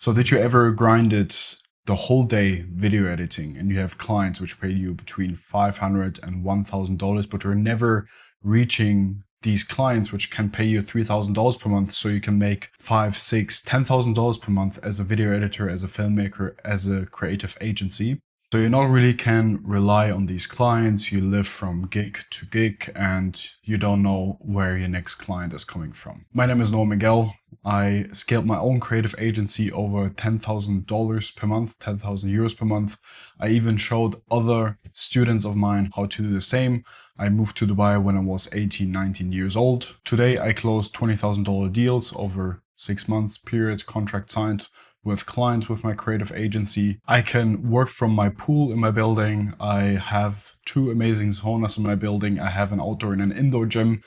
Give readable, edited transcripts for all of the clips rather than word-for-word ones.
So did you ever grind it the whole day video editing and you have clients which pay you between $500 and $1,000, but you're never reaching these clients which can pay you $3,000 per month, so you can make $5,000, $6,000, $10,000 per month as a video editor, as a filmmaker, as a creative agency. So you not really can rely on these clients. You live from gig to gig and you don't know where your next client is coming from. My name is Noah Miguel. I scaled my own creative agency over $10,000 per month, 10,000 euros per month. I even showed other students of mine how to do the same. I moved to Dubai when I was 18, 19 years old. Today I closed $20,000 deals over 6 months period, contract signed with clients with my creative agency. I can work from my pool in my building. I have 2 amazing saunas in my building. I have an outdoor and an indoor gym.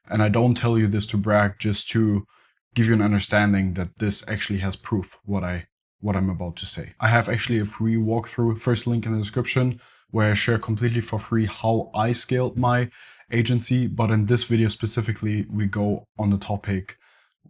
And I don't tell you this to brag, just to give you an understanding that this actually has proof what I'm about to say. I have actually a free walkthrough, first link in the description, where I share completely for free how I scaled my agency. But in this video specifically, we go on the topic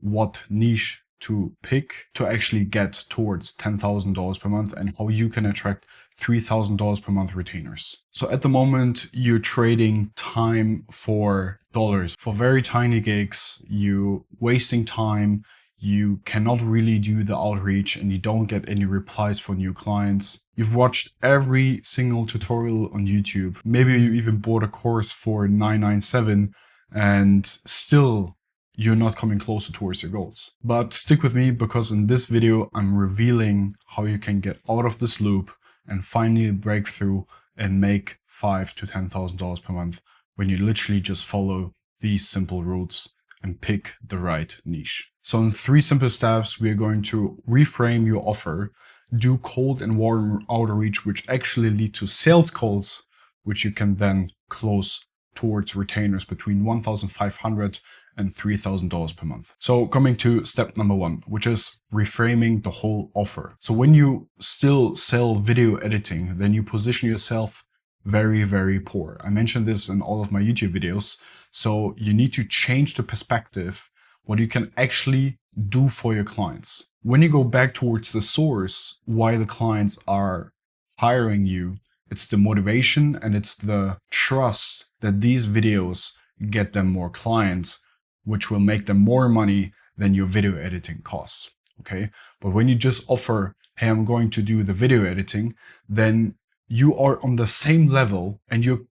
what niche to pick to actually get towards $10,000 per month and how you can attract $3,000 per month retainers. So at the moment, you're trading time for dollars. For very tiny gigs, you wasting time, you cannot really do the outreach and you don't get any replies for new clients. You've watched every single tutorial on YouTube. Maybe you even bought a course for $997 and still you're not coming closer towards your goals. But stick with me, because in this video, I'm revealing how you can get out of this loop and finally break through and make $5,000 to $10,000 per month when you literally just follow these simple rules and pick the right niche. So in 3 simple steps, we are going to reframe your offer, do cold and warm outreach, which actually lead to sales calls, which you can then close towards retainers between $1,500 and $3,000 per month. So coming to step number 1, which is reframing the whole offer. So when you still sell video editing, then you position yourself very, very poor. I mentioned this in all of my YouTube videos. So you need to change the perspective, what you can actually do for your clients. When you go back towards the source, why the clients are hiring you, it's the motivation and it's the trust that these videos get them more clients, which will make them more money than your video editing costs. Okay. But when you just offer, hey, I'm going to do the video editing, then you are on the same level and you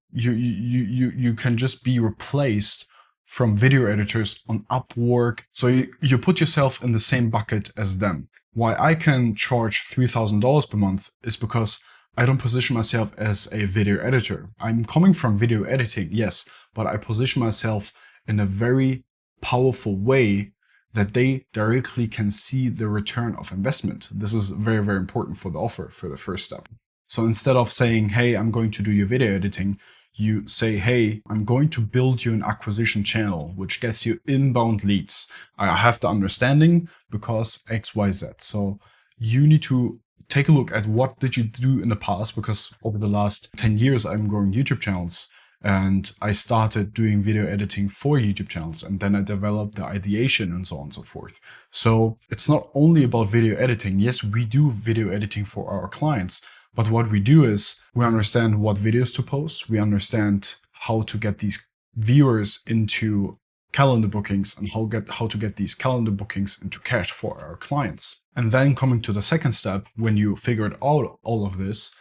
can just be replaced from video editors on Upwork. So you put yourself in the same bucket as them. Why I can charge $3,000 per month is because I don't position myself as a video editor. I'm coming from video editing, yes, but I position myself in a very powerful way that they directly can see the return of investment. This is very, very important for the offer, for the first step. So instead of saying, hey, I'm going to do your video editing, you say, hey, I'm going to build you an acquisition channel, which gets you inbound leads. I have the understanding because X, Y, Z. So you need to take a look at what did you do in the past, because over the last 10 years, I'm growing YouTube channels. And I started doing video editing for YouTube channels, and then I developed the ideation and so on and so forth. So it's not only about video editing. Yes, we do video editing for our clients, but what we do is we understand what videos to post. We understand how to get these viewers into calendar bookings and how to get these calendar bookings into cash for our clients. And then coming to the second step, when you figured out all of this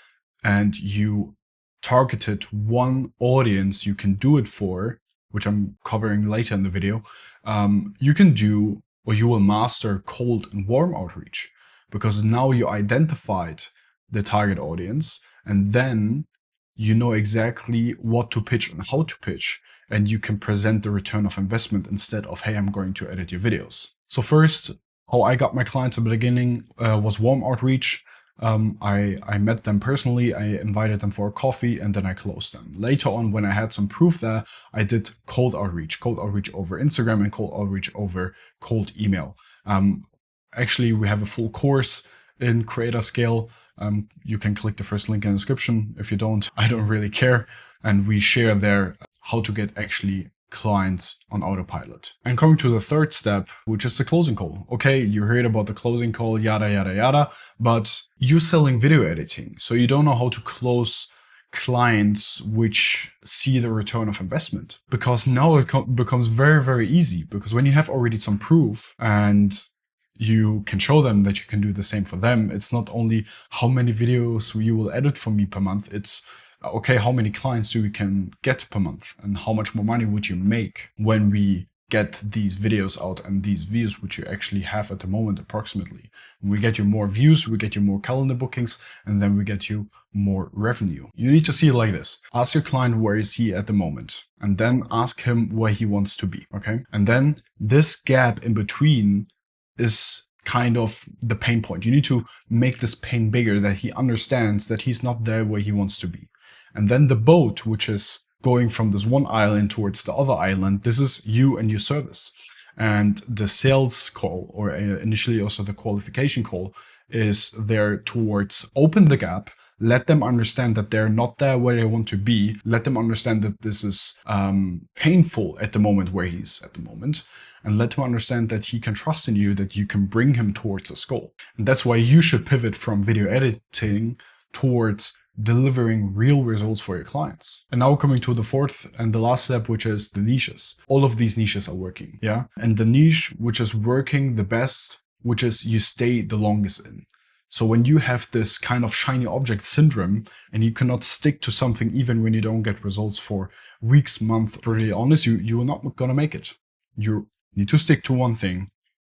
and you targeted one audience you can do it for, which I'm covering later in the video, you can do, or you will master, cold and warm outreach, because now you identified the target audience and then you know exactly what to pitch and how to pitch, and you can present the return of investment instead of, hey, I'm going to edit your videos. So first, how I got my clients in the beginning was warm outreach. I met them personally, I invited them for a coffee, and then I closed them. Later on, when I had some proof there, I did cold outreach over Instagram and cold outreach over cold email. Actually, we have a full course in Creator Scale. You can click the first link in the description. If you don't, I don't really care. And we share there how to get actually clients on autopilot. And coming to the third step, which is the closing call. Okay, you heard about the closing call, yada, yada, yada, but you're selling video editing. So you don't know how to close clients which see the return of investment, because now it becomes very, very easy, because when you have already some proof and you can show them that you can do the same for them, it's not only how many videos you will edit for me per month, it's okay, how many clients do we can get per month, and how much more money would you make when we get these videos out and these views which you actually have at the moment approximately. We get you more views, we get you more calendar bookings, and then we get you more revenue. You need to see it like this. Ask your client where is he at the moment, and then ask him where he wants to be, okay? And then this gap in between is kind of the pain point. You need to make this pain bigger, that he understands that he's not there where he wants to be. And then the boat, which is going from this one island towards the other island, this is you and your service. And the sales call, or initially also the qualification call, is there towards open the gap, let them understand that they're not there where they want to be, let them understand that this is painful at the moment where he's at the moment, and let him understand that he can trust in you, that you can bring him towards this goal. And that's why you should pivot from video editing towards delivering real results for your clients. And now coming to the fourth and the last step, which is the niches. All of these niches are working, yeah? And the niche which is working the best, which is you stay the longest in. So when you have this kind of shiny object syndrome and you cannot stick to something even when you don't get results for weeks, months, pretty honest, you are not gonna make it. You need to stick to one thing,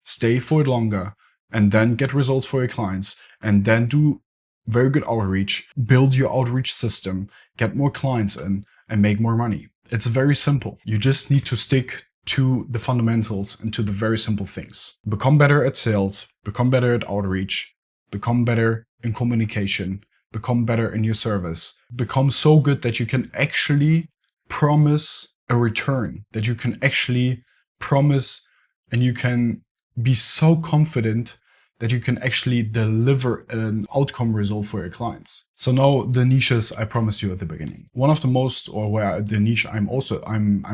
stay for it longer, and then get results for your clients, and then do very good outreach, build your outreach system, get more clients in, and make more money. It's very simple. You just need to stick to the fundamentals and to the very simple things. Become better at sales, become better at outreach, become better in communication, become better in your service, become so good that you can actually promise a return, that you can actually promise, and you can be so confident that you can actually deliver an outcome result for your clients. So now the niches I promised you at the beginning. One of the most, or where the niche I'm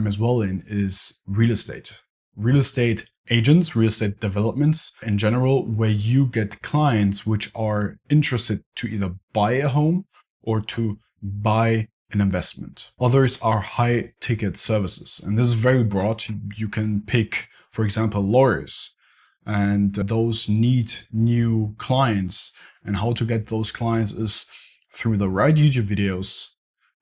as well in, is real estate. Real estate agents, real estate developments in general, where you get clients which are interested to either buy a home or to buy an investment. Others are high ticket services. And this is very broad. You can pick, for example, lawyers, and those need new clients. And how to get those clients is through the right YouTube videos,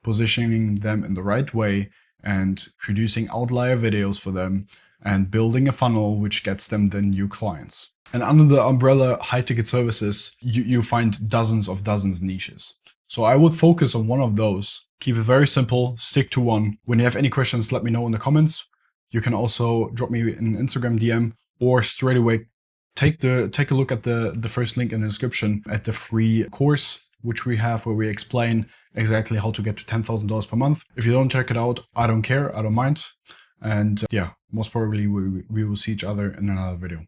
positioning them in the right way, and producing outlier videos for them, and building a funnel which gets them the new clients. And under the umbrella high ticket services, you find dozens niches. So I would focus on one of those. Keep it very simple, stick to one. When you have any questions, let me know in the comments. You can also drop me an Instagram DM, or straight away take a look at the first link in the description at the free course which we have, where we explain exactly how to get to $10,000 per month. If you don't check it out, I don't care, I don't mind. And yeah, most probably we will see each other in another video.